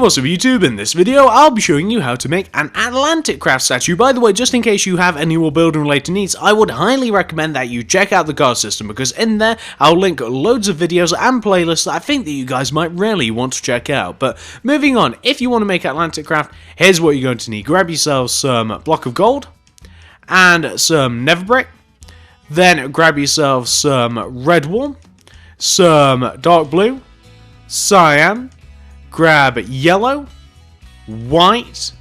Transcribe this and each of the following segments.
what's up YouTube? In this video I'll be showing you how to make an TheAtlanticCraft statue. By the way, just in case you have any more building related needs, I would highly recommend that you check out the card system, because in there I'll link loads of videos and playlists that I think that you guys might really want to check out. But moving on, if you want to make TheAtlanticCraft, here's what you're going to need. Grab yourself some block of gold and some nether brick. Then grab yourself some red wool, some dark blue, cyan, grab yellow, white,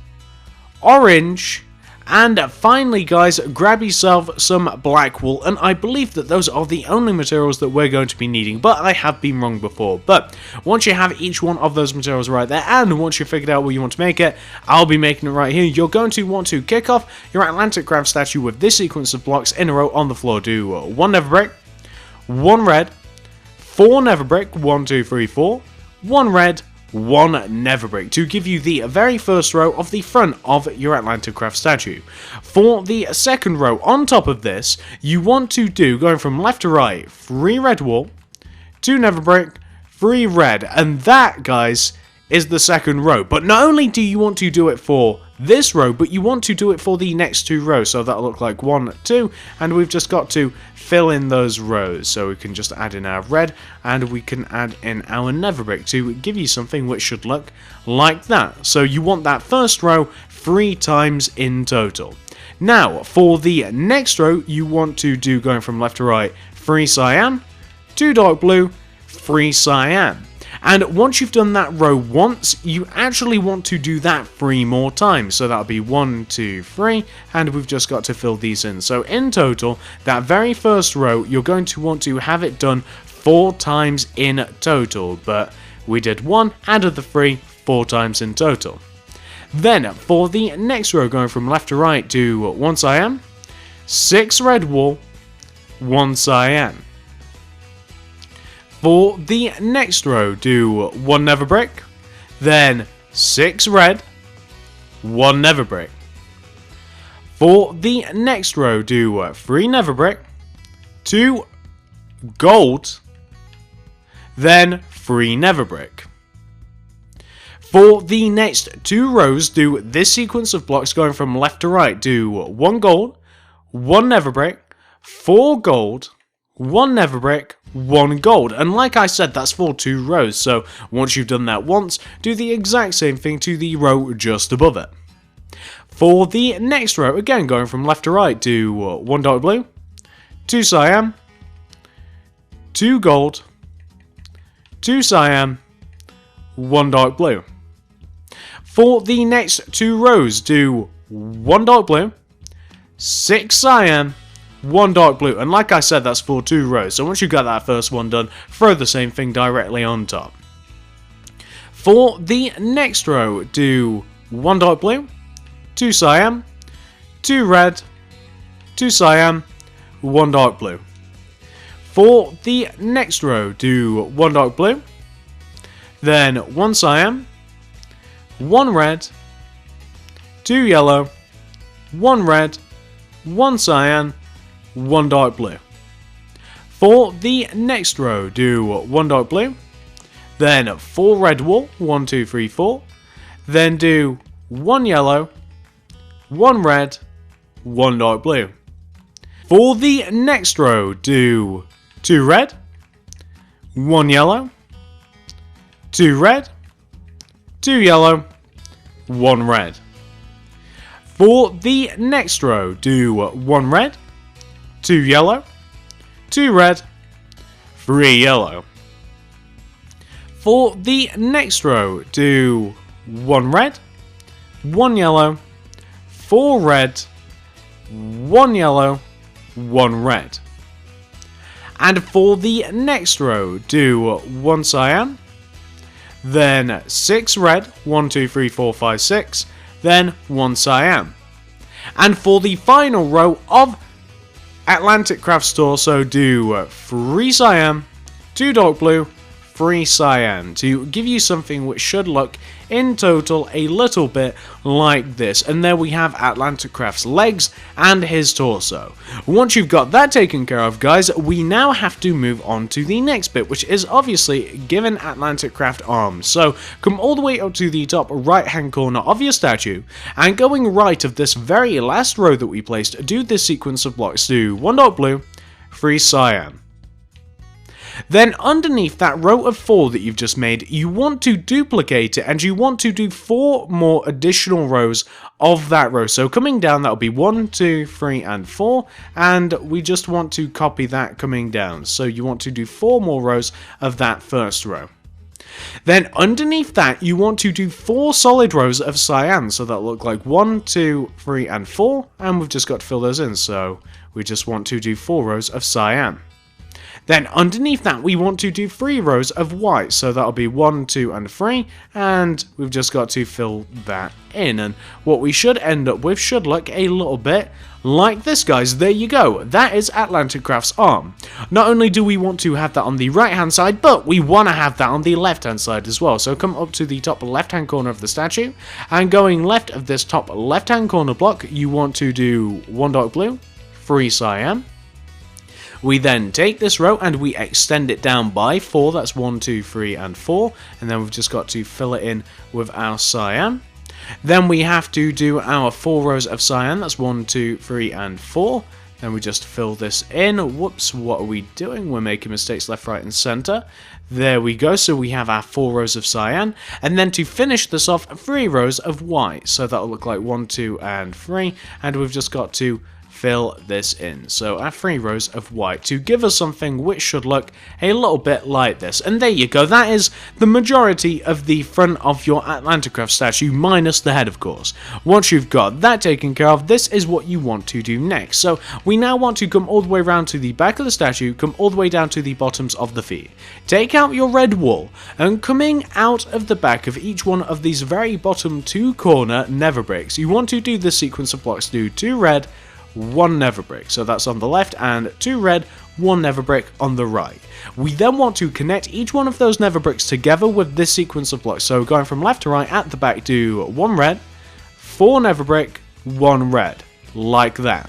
orange, and finally guys, grab yourself some black wool, and I believe that those are the only materials that we're going to be needing, but I have been wrong before. But once you have each one of those materials right there, and once you've figured out where you want to make it, I'll be making it right here. You're going to want to kick off your TheAtlanticCraft statue with this sequence of blocks in a row on the floor. Do 1 nether brick, 1 red, 4 nether brick, 1, 2, 3, 4, 1 red, 1 nether brick to give you the very first row of the front of your TheAtlanticCraft statue. For the second row on top of this, you want to do, going from left to right, 3 red wool, 2 nether brick, 3 red, and that, guys, is the second row. But not only do you want to do it for this row, but you want to do it for the next 2 rows. So that'll look like 1, 2, and we've just got to fill in those rows. So we can just add in our red, and we can add in our nether brick to give you something which should look like that. So you want that first row 3 times in total. Now, for the next row, you want to do, going from left to right, 3 cyan, 2 dark blue, 3 cyan. And once you've done that row once, you actually want to do that 3 more times. So that'll be 1, 2, 3, and we've just got to fill these in. So in total, that very first row, you're going to want to have it done 4 times in total. But we did 1, added the 3, 4 times in total. Then for the next row, going from left to right, do 1 cyan, 6 red wool, 1 cyan. For the next row, do 1 nether brick, then 6 red, 1 nether brick. For the next row, do 3 nether brick, 2 gold, then 3 nether brick. For the next 2 rows, do this sequence of blocks going from left to right. Do 1 gold, 1 nether brick, 4 gold, 1 nether brick, 1 gold, and like I said, that's for 2 rows. So once you've done that once, do the exact same thing to the row just above it. For the next row, again going from left to right, do 1 dark blue, 2 cyan, 2 gold, 2 cyan, 1 dark blue. For the next 2 rows, do 1 dark blue, 6 cyan, 1 dark blue, and like I said, that's for 2 rows. So once you've got that first one done, throw the same thing directly on top. For the next row, do 1 dark blue, 2 cyan, 2 red, 2 cyan, 1 dark blue. For the next row, do 1 dark blue, then 1 cyan, 1 red, 2 yellow, 1 red, 1 cyan, 1 dark blue. For the next row, do 1 dark blue, then 4 red wool, 1, 2, 3, 4, then do 1 yellow, 1 red, 1 dark blue. For the next row, do 2 red, 1 yellow, 2 red, 2 yellow, 1 red. For the next row, do 1 red, 2 yellow, 2 red, 3 yellow. For the next row, do 1 red, 1 yellow, 4 red, 1 yellow, 1 red. And for the next row, do 1 cyan, then 6 red, 1, 2, 3, 4, 5, 6, then 1 cyan. And for the final row of TheAtlanticCraft store, so do 3 cyan, 2 dark blue, free cyan to give you something which should look in total a little bit like this. And there we have TheAtlanticCraft's legs and his torso. Once you've got that taken care of, guys, we now have to move on to the next bit, which is obviously giving TheAtlanticCraft arms. So come all the way up to the top right hand corner of your statue, and going right of this very last row that we placed, do this sequence of blocks. Do 1 dot blue, 3 cyan. Then underneath that row of 4 that you've just made, you want to duplicate it, and you want to do 4 more additional rows of that row. So coming down, that'll be 1, 2, 3, and 4, and we just want to copy that coming down. So you want to do 4 more rows of that first row. Then underneath that, you want to do 4 solid rows of cyan, so that'll look like 1, 2, 3, and 4, and we've just got to fill those in, so we just want to do 4 rows of cyan. Then underneath that, we want to do 3 rows of white, so that'll be 1, 2, and 3, and we've just got to fill that in. And what we should end up with should look a little bit like this, guys. There you go. That is TheAtlanticCraft's arm. Not only do we want to have that on the right hand side, but we want to have that on the left hand side as well. So come up to the top left hand corner of the statue, and going left of this top left hand corner block, you want to do 1 dark blue, 3 cyan. We then take this row and we extend it down by 4, that's 1, 2, 3, and 4, and then we've just got to fill it in with our cyan. Then we have to do our 4 rows of cyan, that's 1, 2, 3, and 4. Then we just fill this in. Whoops, what are we doing? We're making mistakes left, right, and center. There we go, so we have our 4 rows of cyan. And then to finish this off, 3 rows of white. So that'll look like 1, 2, and 3. And we've just got to fill this in. So our 3 rows of white to give us something which should look a little bit like this. And there you go, that is the majority of the front of your TheAtlanticCraft statue, minus the head, of course. Once you've got that taken care of, this is what you want to do next. So we now want to come all the way around to the back of the statue, come all the way down to the bottoms of the feet. Take out your red wool, and coming out of the back of each one of these very bottom 2 corner nether bricks, you want to do this sequence of blocks. Do 2 red, 1 nether brick, so that's on the left, and 2 red, 1 nether brick on the right. We then want to connect each one of those nether bricks together with this sequence of blocks. So going from left to right at the back, do 1 red, 4 nether brick, 1 red, like that.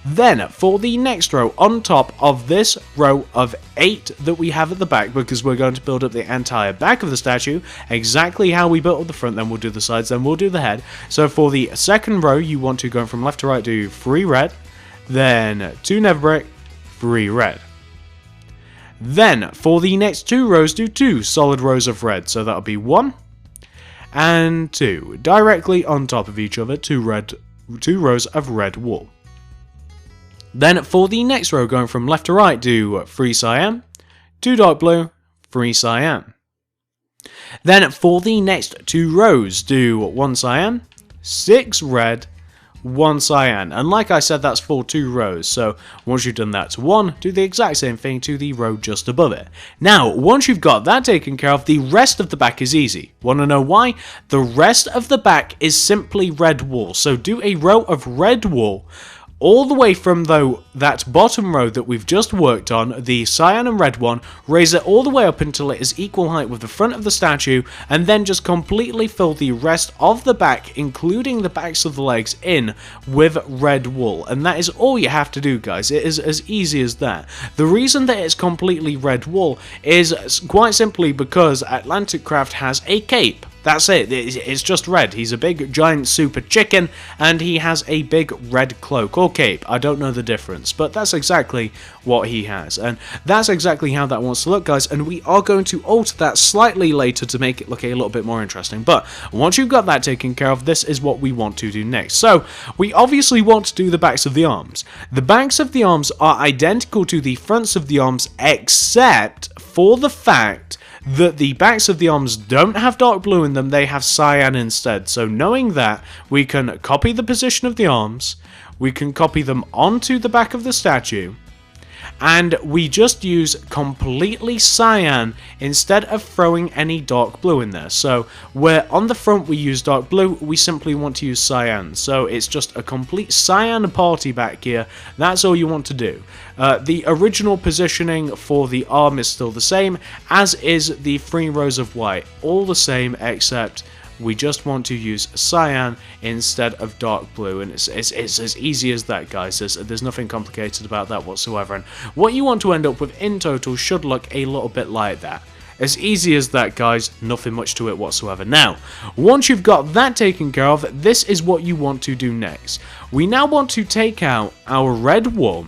Then for the next row on top of this row of 8 that we have at the back, because we're going to build up the entire back of the statue exactly how we built up the front, then we'll do the sides, then we'll do the head. So for the second row, you want to go from left to right, do 3 red, then 2 nether brick, 3 red. Then for the next 2 rows, do 2 solid rows of red, so that'll be 1 and 2 directly on top of each other, 2 rows of red wool. Then for the next row, going from left to right, do 3 cyan, 2 dark blue, 3 cyan. Then for the next 2 rows, do 1 cyan, 6 red, 1 cyan. And like I said, that's for 2 rows. So once you've done that to 1, do the exact same thing to the row just above it. Now, once you've got that taken care of, the rest of the back is easy. Want to know why? The rest of the back is simply red wool. So do a row of red wool all the way from that bottom row that we've just worked on, the cyan and red one, raise it all the way up until it is equal height with the front of the statue, and then just completely fill the rest of the back, including the backs of the legs, in with red wool. And that is all you have to do, guys. It is as easy as that. The reason that it's completely red wool is quite simply because TheAtlanticCraft has a cape. That's it, it's just red. He's a big giant super chicken, and he has a big red cloak or cape. I don't know the difference, but that's exactly what he has, and that's exactly how that wants to look, guys. And we are going to alter that slightly later to make it look a little bit more interesting. But once you've got that taken care of, this is what we want to do next. So we obviously want to do the backs of the arms. The backs of the arms are identical to the fronts of the arms, except for the fact that the backs of the arms don't have dark blue in them, they have cyan instead. So knowing that, we can copy the position of the arms, we can copy them onto the back of the statue, and we just use completely cyan instead of throwing any dark blue in there. So where on the front we use dark blue, we simply want to use cyan. So it's just a complete cyan party back here. That's all you want to do. The original positioning for the arm is still the same, as is the 3 rows of white. All the same, except we just want to use cyan instead of dark blue, and it's as easy as that, guys. There's nothing complicated about that whatsoever, and what you want to end up with in total should look a little bit like that. As easy as that, guys, nothing much to it whatsoever. Now, once you've got that taken care of, this is what you want to do next. We now want to take out our red wool,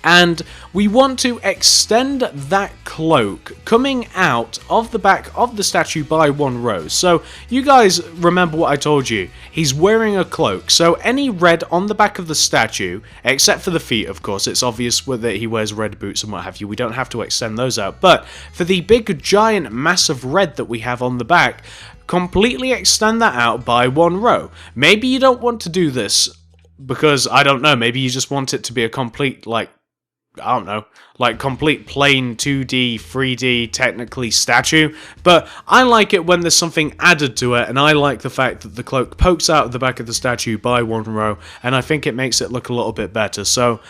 and we want to extend that cloak coming out of the back of the statue by 1 row. So you guys remember what I told you. He's wearing a cloak, so any red on the back of the statue, except for the feet, of course, it's obvious that he wears red boots and what have you. We don't have to extend those out. But for the big, giant, massive red that we have on the back, completely extend that out by 1 row. Maybe you don't want to do this because, I don't know, maybe you just want it to be a complete, I don't know, complete plain 2D, 3D, technically statue, but I like it when there's something added to it, and I like the fact that the cloak pokes out of the back of the statue by 1 row, and I think it makes it look a little bit better. So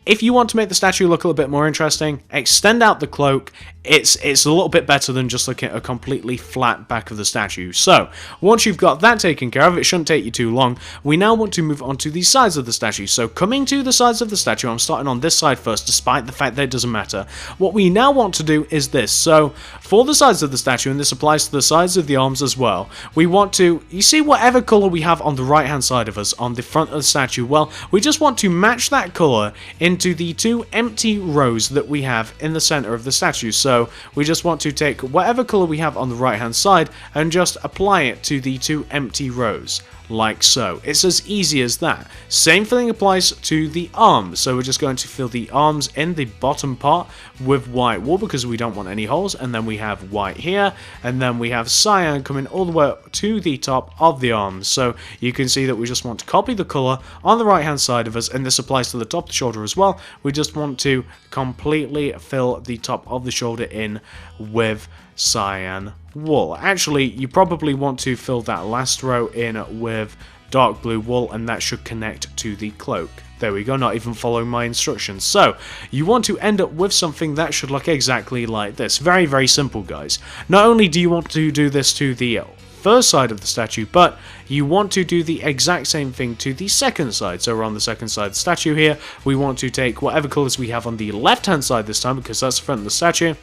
if you want to make the statue look a little bit more interesting, extend out the cloak. It's a little bit better than just looking at a completely flat back of the statue. So, once you've got that taken care of, it shouldn't take you too long. We now want to move on to the sides of the statue. So, coming to the sides of the statue, I'm starting on this side first, despite the fact that it doesn't matter. What we now want to do is this. So, for the sides of the statue, and this applies to the sides of the arms as well, we want to, you see whatever colour we have on the right hand side of us, on the front of the statue, well, we just want to match that colour into the 2 empty rows that we have in the centre of the statue. So we just want to take whatever colour we have on the right hand side and just apply it to the 2 empty rows, like so. It's as easy as that. Same thing applies to the arms, so we're just going to fill the arms in the bottom part with white wool because we don't want any holes, and then we have white here, and then we have cyan coming all the way up to the top of the arms. So you can see that we just want to copy the colour on the right hand side of us, and this applies to the top of the shoulder as well. We just want to completely fill the top of the shoulder in with cyan wool. Actually, you probably want to fill that last row in with dark blue wool, and that should connect to the cloak. There we go, not even following my instructions. So, you want to end up with something that should look exactly like this. Very, very simple, guys. Not only do you want to do this to the first side of the statue, but you want to do the exact same thing to the second side. So we're on the second side of the statue here. We want to take whatever colours we have on the left hand side this time, because that's the front of the statue,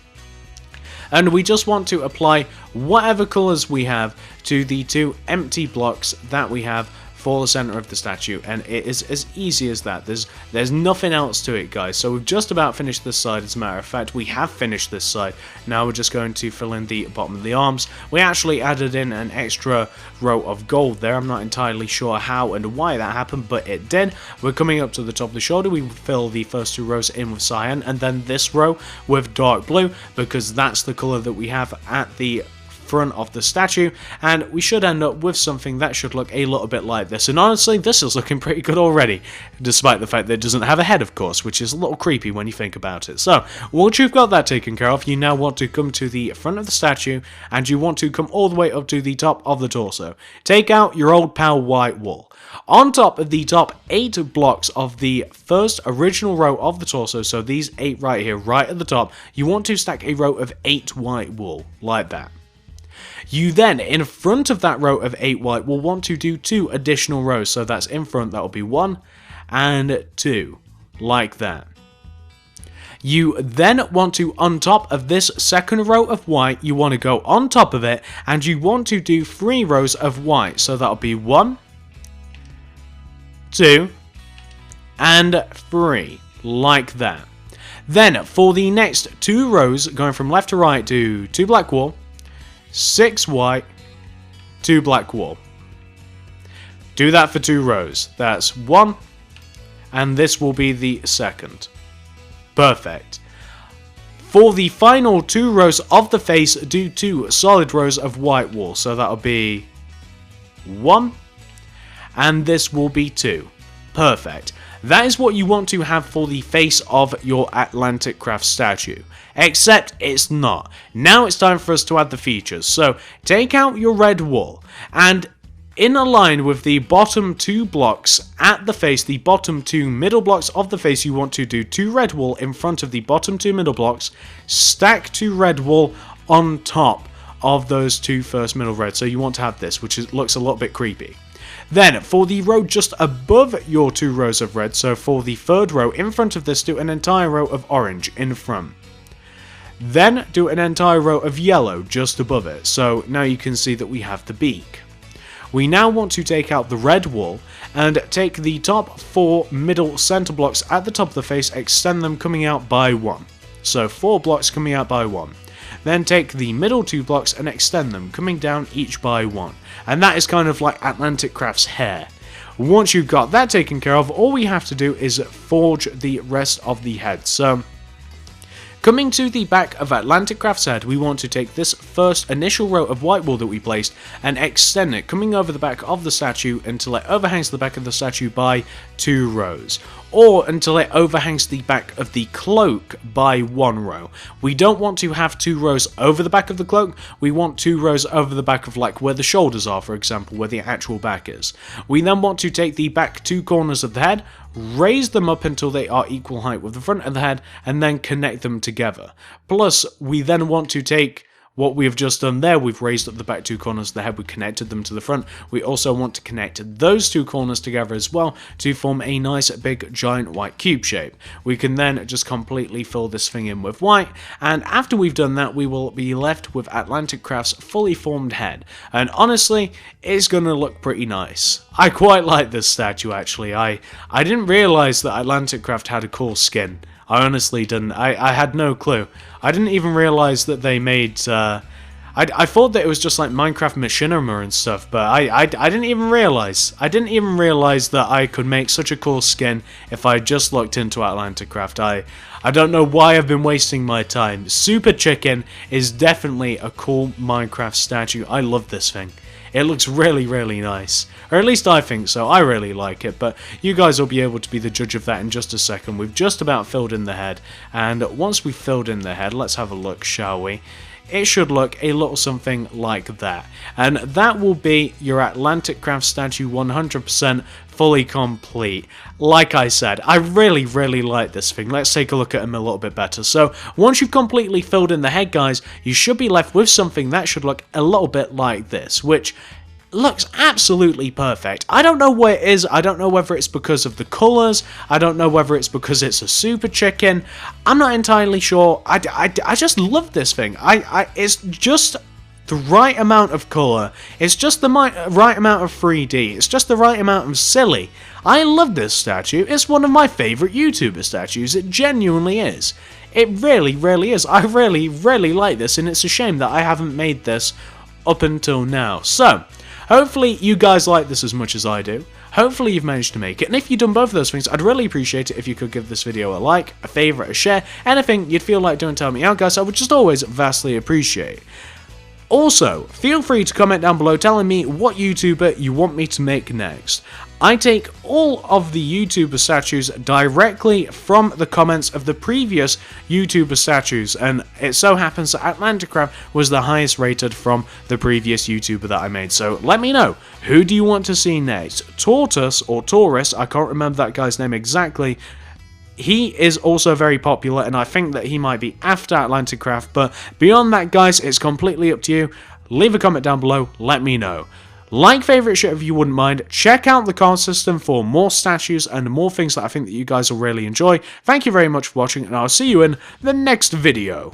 and we just want to apply whatever colours we have to the 2 empty blocks that we have for the center of the statue, and it is as easy as that. There's nothing else to it, guys. So we've just about finished this side. As a matter of fact, we have finished this side. Now we're just going to fill in the bottom of the arms. We actually added in an extra row of gold there. I'm not entirely sure how and why that happened, but it did. We're coming up to the top of the shoulder. We fill the first 2 rows in with cyan, and then this row with dark blue, because that's the color that we have at the front of the statue, and we should end up with something that should look a little bit like this. And honestly, this is looking pretty good already, despite the fact that it doesn't have a head, of course, which is a little creepy when you think about it. So once you've got that taken care of, you now want to come to the front of the statue, and you want to come all the way up to the top of the torso. Take out your old pal white wool. On top of the top 8 blocks of the first original row of the torso, so these 8 right here, right at the top, you want to stack a row of 8 white wool, like that. You then, in front of that row of 8 white, will want to do 2 additional rows. So that's in front, that will be 1 and 2, like that. You then want to, on top of this second row of white, you want to go on top of it, and you want to do 3 rows of white. So that'll be 1, 2, and 3, like that. Then, for the next 2 rows, going from left to right, do 2 black wool, 6 white, 2 black wool. Do that for 2 rows. That's 1, and this will be the second. Perfect. For the final 2 rows of the face, do 2 solid rows of white wool. So that'll be 1, and this will be 2. Perfect. That is what you want to have for the face of your TheAtlanticCraft statue. Except it's not. Now it's time for us to add the features. So take out your red wool, and in a line with the bottom 2 blocks at the face, the bottom 2 middle blocks of the face, you want to do 2 red wool in front of the bottom 2 middle blocks, stack 2 red wool on top of those 2 first middle reds. So you want to have this, which looks a little bit creepy. Then, for the row just above your 2 rows of red, so for the 3rd row in front of this, do an entire row of orange in front. Then, do an entire row of yellow just above it, so now you can see that we have the beak. We now want to take out the red wool and take the top 4 middle center blocks at the top of the face, extend them coming out by 1. So 4 blocks coming out by 1. Then take the middle 2 blocks and extend them, coming down each by 1. And that is kind of like TheAtlanticCraft's hair. Once you've got that taken care of, all we have to do is forge the rest of the head. So, coming to the back of TheAtlanticCraft's head, we want to take this first initial row of white wool that we placed and extend it, coming over the back of the statue until it overhangs the back of the statue by 2 rows. Or until it overhangs the back of the cloak by 1 row. We don't want to have 2 rows over the back of the cloak, we want 2 rows over the back of like where the shoulders are, for example, where the actual back is. We then want to take the back 2 corners of the head, raise them up until they are equal height with the front of the head, and then connect them together. Plus, we then want to take what we have just done there, we've raised up the back 2 corners of the head, we connected them to the front. We also want to connect those 2 corners together as well to form a nice big giant white cube shape. We can then just completely fill this thing in with white, and after we've done that, we will be left with TheAtlanticCraft's fully formed head. And honestly, it's going to look pretty nice. I quite like this statue actually. I didn't realise that TheAtlanticCraft had a cool skin. I honestly didn't. I had no clue. I didn't even realize that they made... I thought that it was just like Minecraft Machinima and stuff, but I didn't even realize. I didn't even realize that I could make such a cool skin if I just looked into TheAtlanticCraft. I don't know why I've been wasting my time. Super Chicken is definitely a cool Minecraft statue. I love this thing. It looks really, really nice. Or at least I think so. I really like it. But you guys will be able to be the judge of that in just a second. We've just about filled in the head. And once we've filled in the head, let's have a look, shall we? It should look a little something like that. And that will be your TheAtlanticCraft statue 100% fully complete. Like I said, I really, really like this thing. Let's take a look at him a little bit better. So, once you've completely filled in the head, guys, you should be left with something that should look a little bit like this, which looks absolutely perfect. I don't know what it is. I don't know whether it's because of the colours. I don't know whether it's because it's a super chicken. I'm not entirely sure. I just love this thing. It's just the right amount of colour. It's just the right amount of 3D. It's just the right amount of silly. I love this statue. It's one of my favourite YouTuber statues. It genuinely is. It really, really is. I really, really like this, and it's a shame that I haven't made this up until now. So, hopefully you guys like this as much as I do. Hopefully you've managed to make it, and if you've done both of those things, I'd really appreciate it if you could give this video a like, a favourite, a share, anything you'd feel like doing to help me out, guys. I would just always vastly appreciate. Also, feel free to comment down below telling me what YouTuber you want me to make next. I take all of the YouTuber statues directly from the comments of the previous YouTuber statues, and it so happens that TheAtlanticCraft was the highest rated from the previous YouTuber that I made. So let me know, who do you want to see next? Tortoise or Taurus, I can't remember that guy's name exactly. He is also very popular, and I think that he might be after TheAtlanticCraft, but beyond that, guys, it's completely up to you. Leave a comment down below, let me know. Like, favourite, share if you wouldn't mind. Check out the card system for more statues and more things that I think that you guys will really enjoy. Thank you very much for watching, and I'll see you in the next video.